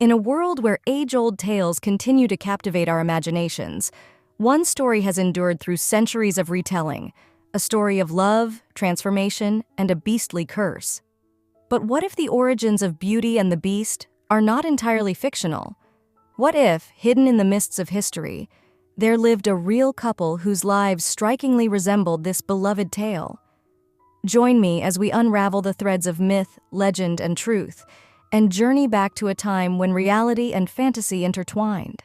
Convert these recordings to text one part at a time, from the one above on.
In a world where age-old tales continue to captivate our imaginations, one story has endured through centuries of retelling, a story of love, transformation, and a beastly curse. But what if the origins of Beauty and the Beast are not entirely fictional? What if, hidden in the mists of history, there lived a real couple whose lives strikingly resembled this beloved tale? Join me as we unravel the threads of myth, legend, and truth, and journey back to a time when reality and fantasy intertwined.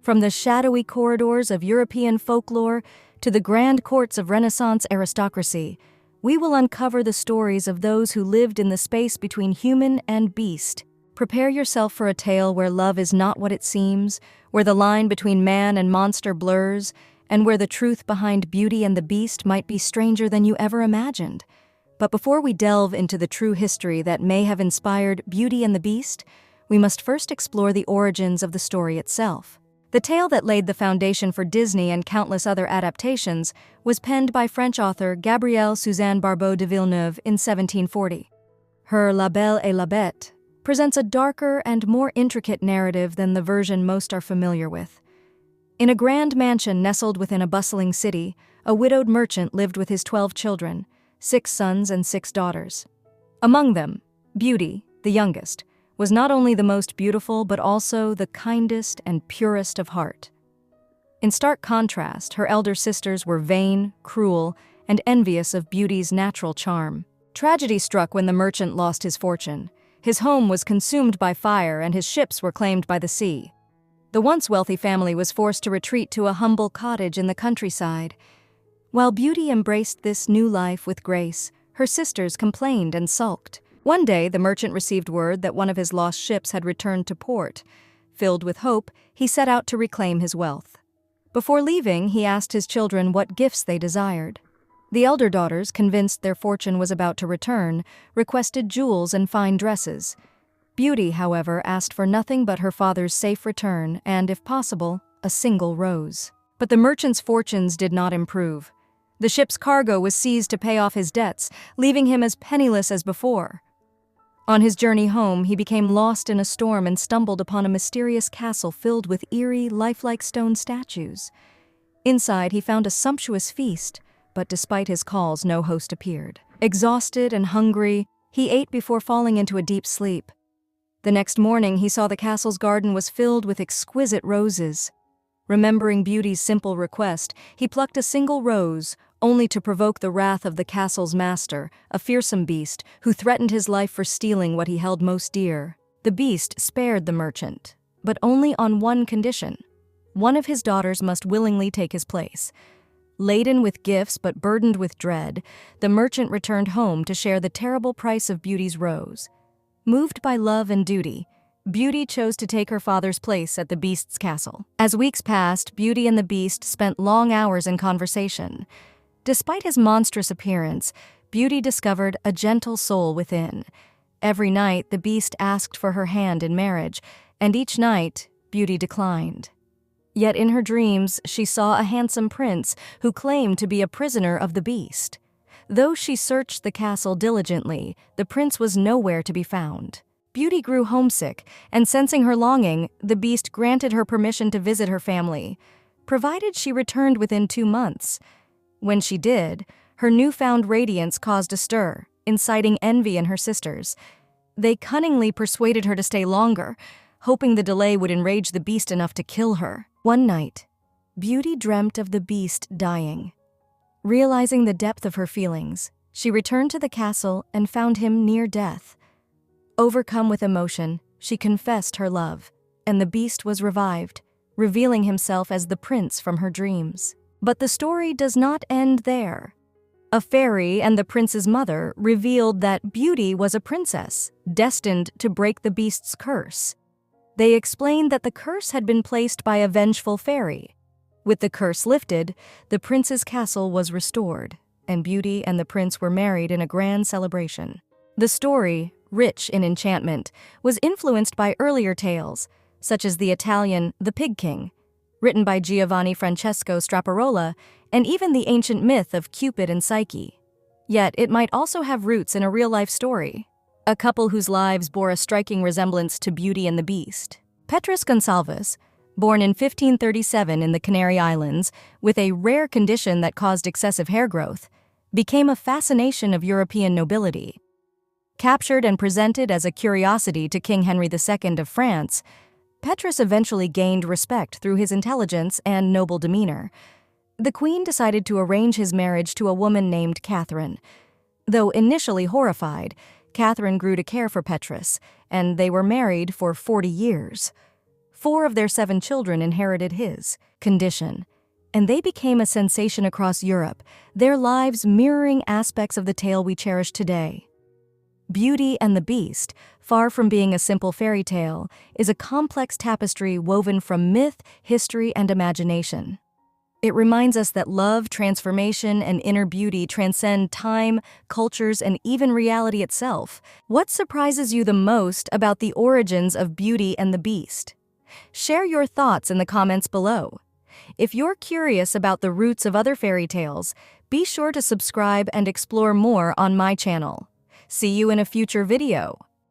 From the shadowy corridors of European folklore to the grand courts of Renaissance aristocracy, we will uncover the stories of those who lived in the space between human and beast. Prepare yourself for a tale where love is not what it seems, where the line between man and monster blurs, and where the truth behind Beauty and the Beast might be stranger than you ever imagined. But before we delve into the true history that may have inspired Beauty and the Beast, we must first explore the origins of the story itself. The tale that laid the foundation for Disney and countless other adaptations was penned by French author Gabrielle Suzanne Barbeau de Villeneuve in 1740. Her La Belle et la Bête presents a darker and more intricate narrative than the version most are familiar with. In a grand mansion nestled within a bustling city, a widowed merchant lived with his 12 children, 6 sons and 6 daughters. Among them, Beauty, the youngest, was not only the most beautiful but also the kindest and purest of heart. In stark contrast, her elder sisters were vain, cruel, and envious of Beauty's natural charm. Tragedy struck when the merchant lost his fortune. His home was consumed by fire and his ships were claimed by the sea. The once wealthy family was forced to retreat to a humble cottage in the countryside. While Beauty embraced this new life with grace, her sisters complained and sulked. One day, the merchant received word that one of his lost ships had returned to port. Filled with hope, he set out to reclaim his wealth. Before leaving, he asked his children what gifts they desired. The elder daughters, convinced their fortune was about to return, requested jewels and fine dresses. Beauty, however, asked for nothing but her father's safe return and, if possible, a single rose. But the merchant's fortunes did not improve. The ship's cargo was seized to pay off his debts, leaving him as penniless as before. On his journey home, he became lost in a storm and stumbled upon a mysterious castle filled with eerie, lifelike stone statues. Inside, he found a sumptuous feast, but despite his calls, no host appeared. Exhausted and hungry, he ate before falling into a deep sleep. The next morning, he saw the castle's garden was filled with exquisite roses. Remembering Beauty's simple request, he plucked a single rose, only to provoke the wrath of the castle's master, a fearsome beast who threatened his life for stealing what he held most dear. The beast spared the merchant, but only on one condition. One of his daughters must willingly take his place. Laden with gifts but burdened with dread, the merchant returned home to share the terrible price of Beauty's rose. Moved by love and duty, Beauty chose to take her father's place at the beast's castle. As weeks passed, Beauty and the Beast spent long hours in conversation. Despite his monstrous appearance, Beauty discovered a gentle soul within. Every night, the Beast asked for her hand in marriage, and each night, Beauty declined. Yet in her dreams, she saw a handsome prince who claimed to be a prisoner of the Beast. Though she searched the castle diligently, the prince was nowhere to be found. Beauty grew homesick, and sensing her longing, the Beast granted her permission to visit her family, provided she returned within 2 months. When she did, her newfound radiance caused a stir, inciting envy in her sisters. They cunningly persuaded her to stay longer, hoping the delay would enrage the Beast enough to kill her. One night, Beauty dreamt of the Beast dying. Realizing the depth of her feelings, she returned to the castle and found him near death. Overcome with emotion, she confessed her love, and the Beast was revived, revealing himself as the prince from her dreams. But the story does not end there. A fairy and the prince's mother revealed that Beauty was a princess, destined to break the Beast's curse. They explained that the curse had been placed by a vengeful fairy. With the curse lifted, the prince's castle was restored, and Beauty and the prince were married in a grand celebration. The story, rich in enchantment, was influenced by earlier tales, such as the Italian The Pig King, written by Giovanni Francesco Straparola, and even the ancient myth of Cupid and Psyche. Yet it might also have roots in a real-life story. a couple whose lives bore a striking resemblance to Beauty and the Beast. Petrus Gonçalves, born in 1537 in the Canary Islands with a rare condition that caused excessive hair growth, became a fascination of European nobility. Captured and presented as a curiosity to King Henry II of France, Petrus eventually gained respect through his intelligence and noble demeanor. The Queen decided to arrange his marriage to a woman named Catherine. Though initially horrified, Catherine grew to care for Petrus, and they were married for 40 years. 4 of their 7 children inherited his condition, and they became a sensation across Europe, their lives mirroring aspects of the tale we cherish today. Beauty and the Beast, far from being a simple fairy tale, is a complex tapestry woven from myth, history, and imagination. It reminds us that love, transformation, and inner beauty transcend time, cultures, and even reality itself. What surprises you the most about the origins of Beauty and the Beast? Share your thoughts in the comments below. If you're curious about the roots of other fairy tales, be sure to subscribe and explore more on my channel. See you in a future video.